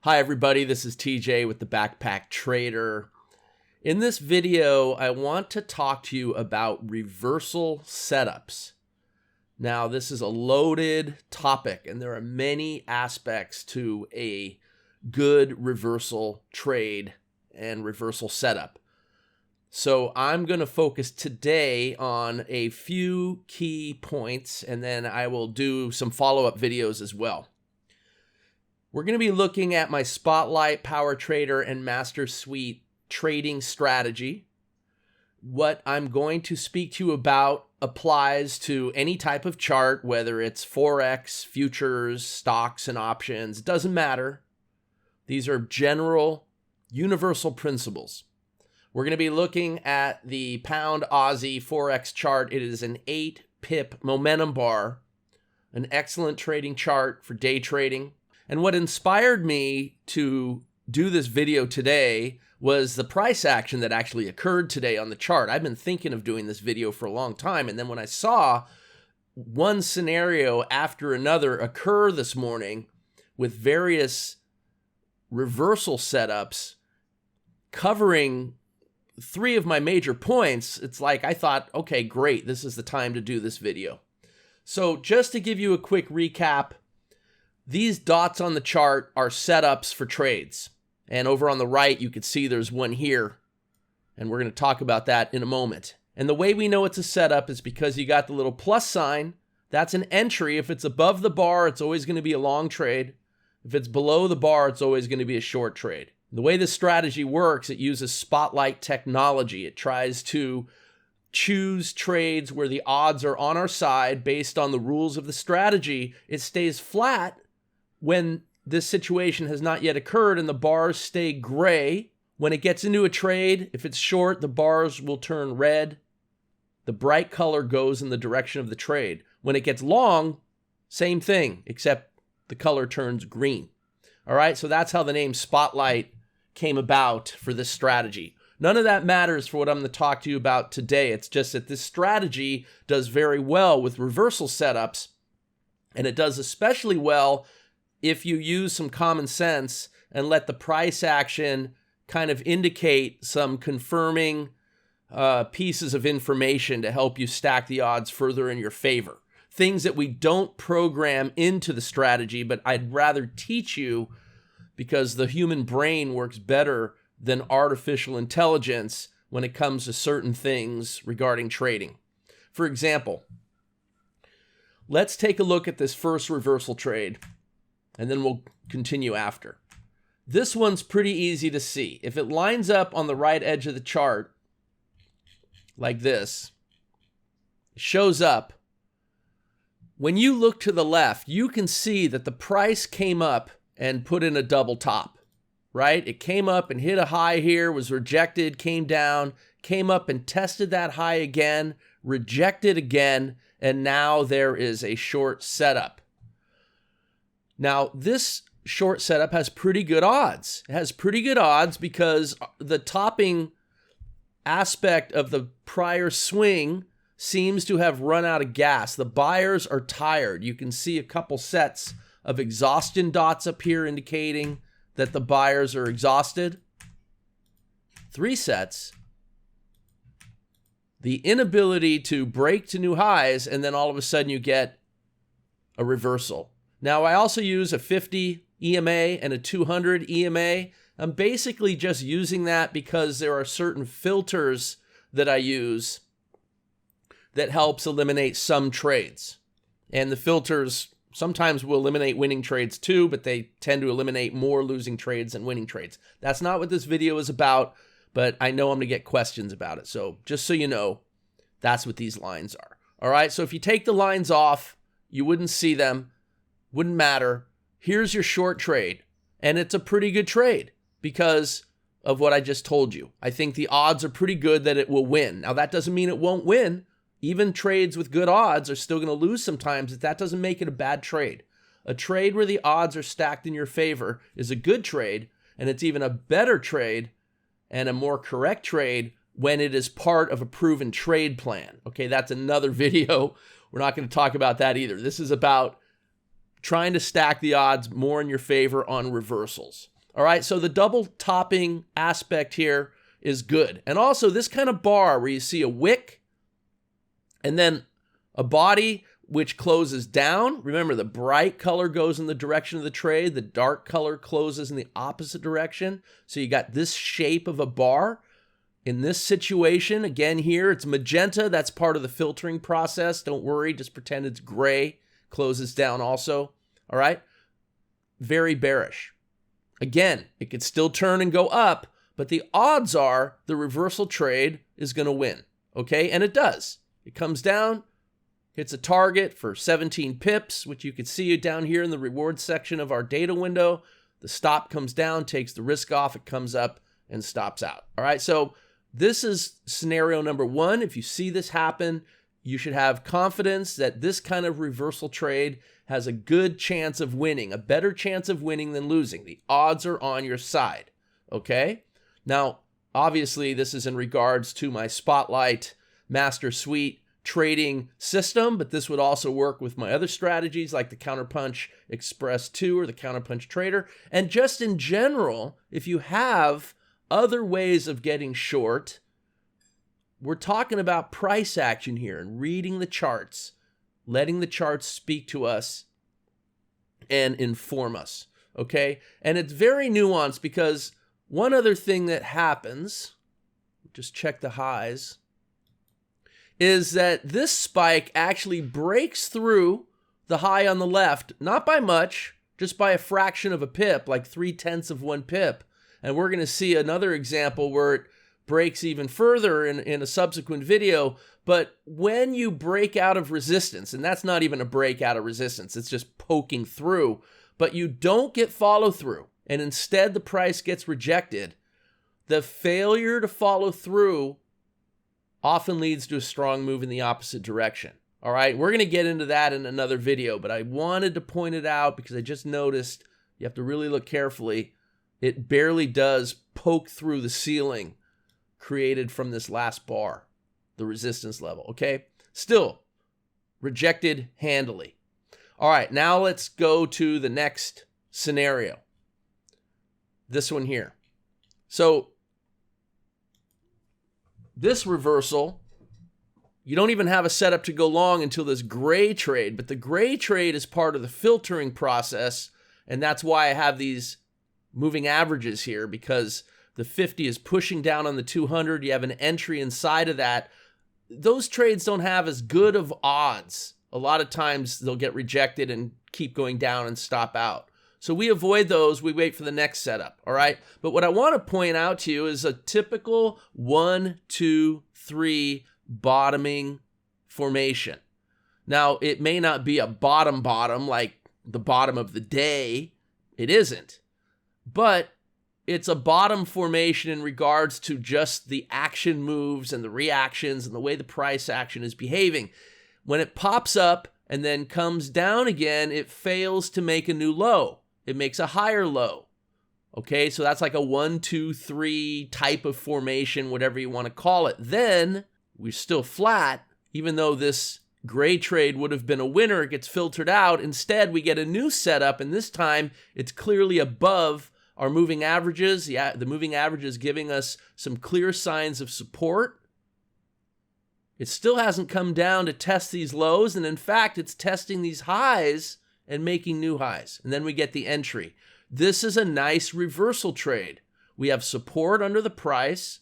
Hi everybody, this is TJ with the Backpacktrader. In this video, I want to talk to you about reversal setups. Now, this is a loaded topic, and there are many aspects to a good reversal trade and reversal setup. So I'm going to focus today on a few key points, and then I will do some follow-up videos as well. We're going to be looking at my Spotlight, Power Trader, and Master Suite trading strategy. What I'm going to speak to you about applies to any type of chart, whether it's Forex, futures, stocks, and options. It doesn't matter. These are general, universal principles. We're going to be looking at the Pound Aussie Forex chart. It is an 8-pip momentum bar, an excellent trading chart for day trading. And what inspired me to do this video today was the price action that actually occurred today on the chart. I've been thinking of doing this video for a long time, and then when I saw one scenario after another occur this morning with various reversal setups covering three of my major points, it's like I thought, okay, great, this is the time to do this video. So just to give you a quick recap, these dots on the chart are setups for trades. And over on the right, you can see there's one here. And we're going to talk about that in a moment. And the way we know it's a setup is because you got the little plus sign. That's an entry. If it's above the bar, it's always going to be a long trade. If it's below the bar, it's always going to be a short trade. The way this strategy works, it uses Spotlight technology. It tries to choose trades where the odds are on our side based on the rules of the strategy. It stays flat when this situation has not yet occurred and the bars stay gray. When it gets into a trade, if it's short, the bars will turn red. The bright color goes in the direction of the trade. When it gets long, same thing, except the color turns green. All right, so that's how the name Spotlight came about for this strategy. None of that matters for what I'm going to talk to you about today. It's just that this strategy does very well with reversal setups, and it does especially well if you use some common sense and let the price action kind of indicate some confirming pieces of information to help you stack the odds further in your favor. Things that we don't program into the strategy, but I'd rather teach you because the human brain works better than artificial intelligence when it comes to certain things regarding trading. For example, let's take a look at this first reversal trade, and then we'll continue after. This one's pretty easy to see. If it lines up on the right edge of the chart, like this, shows up. When you look to the left, you can see that the price came up and put in a double top, right? It came up and hit a high here, was rejected, came down, came up and tested that high again, rejected again, and now there is a short setup. Now, this short setup has pretty good odds. It has pretty good odds because the topping aspect of the prior swing seems to have run out of gas. The buyers are tired. You can see a couple sets of exhaustion dots up here indicating that the buyers are exhausted. 3 sets. The inability to break to new highs, and then all of a sudden you get a reversal. Now, I also use a 50 EMA and a 200 EMA. I'm basically just using that because there are certain filters that I use that helps eliminate some trades. And the filters sometimes will eliminate winning trades too, but they tend to eliminate more losing trades than winning trades. That's not what this video is about, but I know I'm going to get questions about it. So just so you know, that's what these lines are. All right, so if you take the lines off, you wouldn't see them. Wouldn't matter. Here's your short trade. And it's a pretty good trade because of what I just told you. I think the odds are pretty good that it will win. Now, that doesn't mean it won't win. Even trades with good odds are still going to lose sometimes. That doesn't make it a bad trade. A trade where the odds are stacked in your favor is a good trade, and it's even a better trade and a more correct trade when it is part of a proven trade plan. Okay, that's another video. We're not going to talk about that either. This is about trying to stack the odds more in your favor on reversals. All right, so the double topping aspect here is good. And also this kind of bar where you see a wick and then a body which closes down. Remember, the bright color goes in the direction of the trade. The dark color closes in the opposite direction. So you got this shape of a bar. In this situation, again here, it's magenta. That's part of the filtering process. Don't worry, just pretend it's gray. Closes down also. All right? Very bearish. Again, it could still turn and go up, but the odds are the reversal trade is going to win. Okay? And it does. It comes down, hits a target for 17 pips, which you can see down here in the reward section of our data window. The stop comes down, takes the risk off, it comes up and stops out. All right, so this is scenario number one. If you see this happen, you should have confidence that this kind of reversal trade has a good chance of winning, a better chance of winning than losing. The odds are on your side, okay? Now, obviously, this is in regards to my Spotlight Master Suite trading system, but this would also work with my other strategies like the Counterpunch Express 2 or the Counterpunch Trader. And just in general, if you have other ways of getting short, we're talking about price action here and reading the charts, letting the charts speak to us and inform us, okay? And it's very nuanced because one other thing that happens, just check the highs, is that this spike actually breaks through the high on the left, not by much, just by a fraction of a pip, like 0.3 of 1 pip. And we're going to see another example where it breaks even further in a subsequent video. But when you break out of resistance, and that's not even a break out of resistance, it's just poking through, but you don't get follow through, and instead the price gets rejected, the failure to follow through often leads to a strong move in the opposite direction. All right, we're going to get into that in another video, but I wanted to point it out because I just noticed you have to really look carefully. It barely does poke through the ceiling created from this last bar, the resistance level, okay? Still, rejected handily. All right, now let's go to the next scenario. This one here. So, this reversal, you don't even have a setup to go long until this gray trade, but the gray trade is part of the filtering process, and that's why I have these moving averages here, because the 50 is pushing down on the 200. You have an entry inside of that. Those trades don't have as good of odds. A lot of times they'll get rejected and keep going down and stop out. So we avoid those. We wait for the next setup, all right? But what I want to point out to you is a typical 1, 2, 3 bottoming formation. Now, it may not be a bottom like the bottom of the day. It isn't. But it's a bottom formation in regards to just the action moves and the reactions and the way the price action is behaving. When it pops up and then comes down again, it fails to make a new low. It makes a higher low. Okay, so that's like a 1, 2, 3 type of formation, whatever you want to call it. Then we're still flat, even though this gray trade would have been a winner. It gets filtered out. Instead, we get a new setup, and this time it's clearly above our moving averages. The moving average is giving us some clear signs of support. It still hasn't come down to test these lows, and in fact, it's testing these highs and making new highs. And then we get the entry. This is a nice reversal trade. We have support under the price.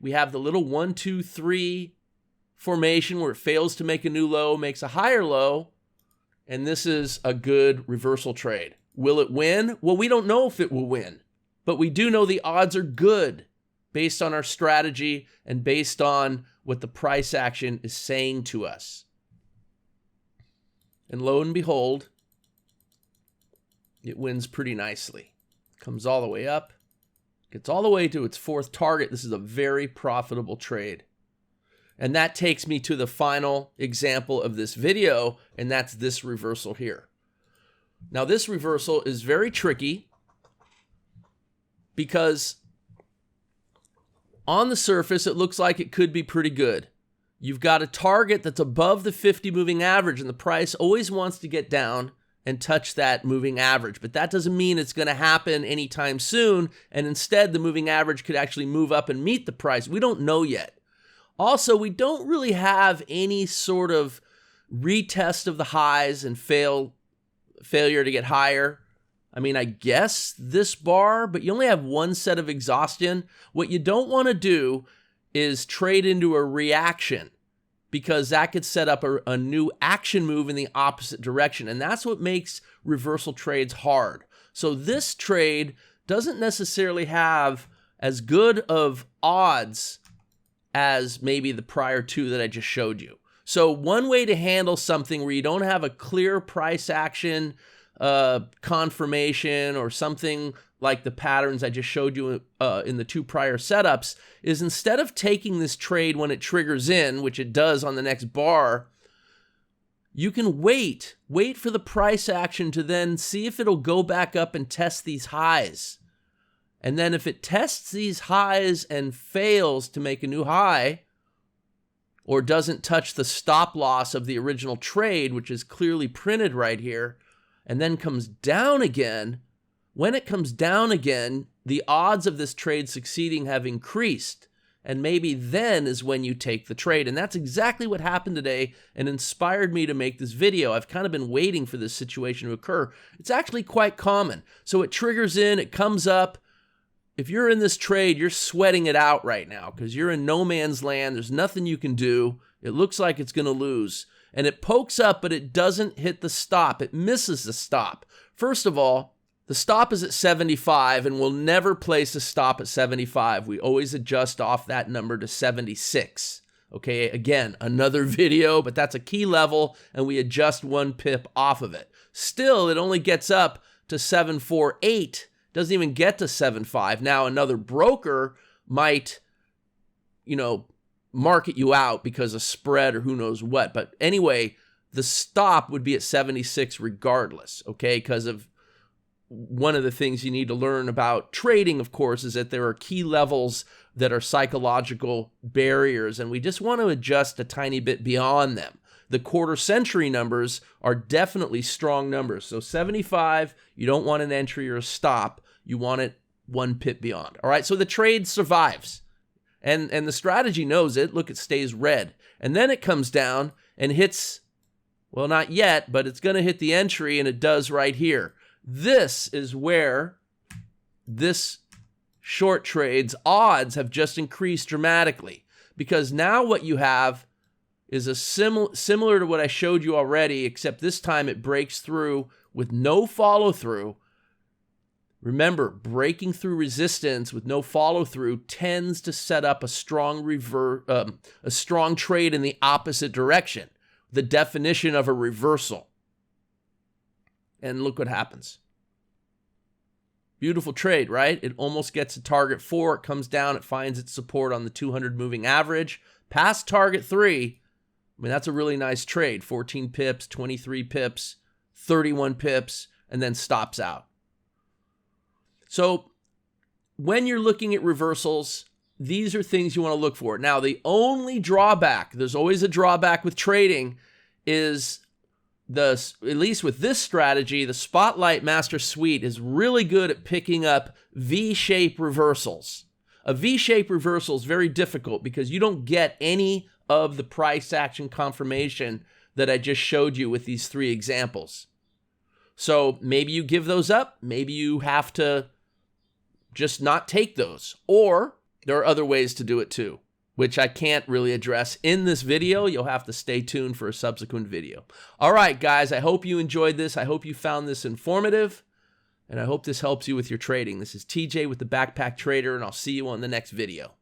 We have the little 1, 2, 3 formation where it fails to make a new low, makes a higher low, and this is a good reversal trade. Will it win? Well, we don't know if it will win, but we do know the odds are good based on our strategy and based on what the price action is saying to us. And lo and behold, it wins pretty nicely. Comes all the way up, gets all the way to its fourth target. This is a very profitable trade. And that takes me to the final example of this video, and that's this reversal here. Now, this reversal is very tricky because on the surface, it looks like it could be pretty good. You've got a target that's above the 50 moving average, and the price always wants to get down and touch that moving average. But that doesn't mean it's going to happen anytime soon. And instead, the moving average could actually move up and meet the price. We don't know yet. Also, we don't really have any sort of retest of the highs and failure to get higher. I mean, I guess this bar, but you only have one set of exhaustion. What you don't want to do is trade into a reaction, because that could set up a new action move in the opposite direction. And that's what makes reversal trades hard. So this trade doesn't necessarily have as good of odds as maybe the prior two that I just showed you. So one way to handle something where you don't have a clear price action confirmation or something like the patterns I just showed you in the two prior setups is, instead of taking this trade when it triggers in, which it does on the next bar, you can wait for the price action to then see if it'll go back up and test these highs. And then if it tests these highs and fails to make a new high, or doesn't touch the stop loss of the original trade, which is clearly printed right here, and then comes down again, when it comes down again, the odds of this trade succeeding have increased. And maybe then is when you take the trade. And that's exactly what happened today and inspired me to make this video. I've kind of been waiting for this situation to occur. It's actually quite common. So it triggers in, it comes up. If you're in this trade, you're sweating it out right now because you're in no man's land. There's nothing you can do. It looks like it's going to lose. And it pokes up, but it doesn't hit the stop. It misses the stop. First of all, the stop is at 75, and we'll never place a stop at 75. We always adjust off that number to 76. Okay, again, another video, but that's a key level, and we adjust 1 pip off of it. Still, it only gets up to 748. Doesn't even get to 7.5. Now, another broker might, market you out because of spread or who knows what. But anyway, the stop would be at 76 regardless, okay? Because of one of the things you need to learn about trading, of course, is that there are key levels that are psychological barriers, and we just want to adjust a tiny bit beyond them. The quarter century numbers are definitely strong numbers. So 75, you don't want an entry or a stop. You want it 1 pip beyond. All right, so the trade survives. And the strategy knows it. Look, it stays red. And then it comes down and hits, well, not yet, but it's going to hit the entry, and it does right here. This is where this short trade's odds have just increased dramatically, because now what you have is a similar to what I showed you already, except this time it breaks through with no follow-through. Remember, breaking through resistance with no follow-through tends to set up a strong trade in the opposite direction, the definition of a reversal. And look what happens. Beautiful trade, right? It almost gets to target 4. It comes down. It finds its support on the 200 moving average. Past target 3, I mean, that's a really nice trade. 14 pips, 23 pips, 31 pips, and then stops out. So when you're looking at reversals, these are things you want to look for. Now, the only drawback, there's always a drawback with trading, is at least with this strategy, the Spotlight Master Suite is really good at picking up V-shape reversals. A V-shape reversal is very difficult because you don't get any of the price action confirmation that I just showed you with these 3 examples. So maybe you give those up. Maybe you have to just not take those. Or there are other ways to do it too, which I can't really address in this video. You'll have to stay tuned for a subsequent video. All right, guys, I hope you enjoyed this. I hope you found this informative, and I hope this helps you with your trading. This is TJ with the Backpack Trader, and I'll see you on the next video.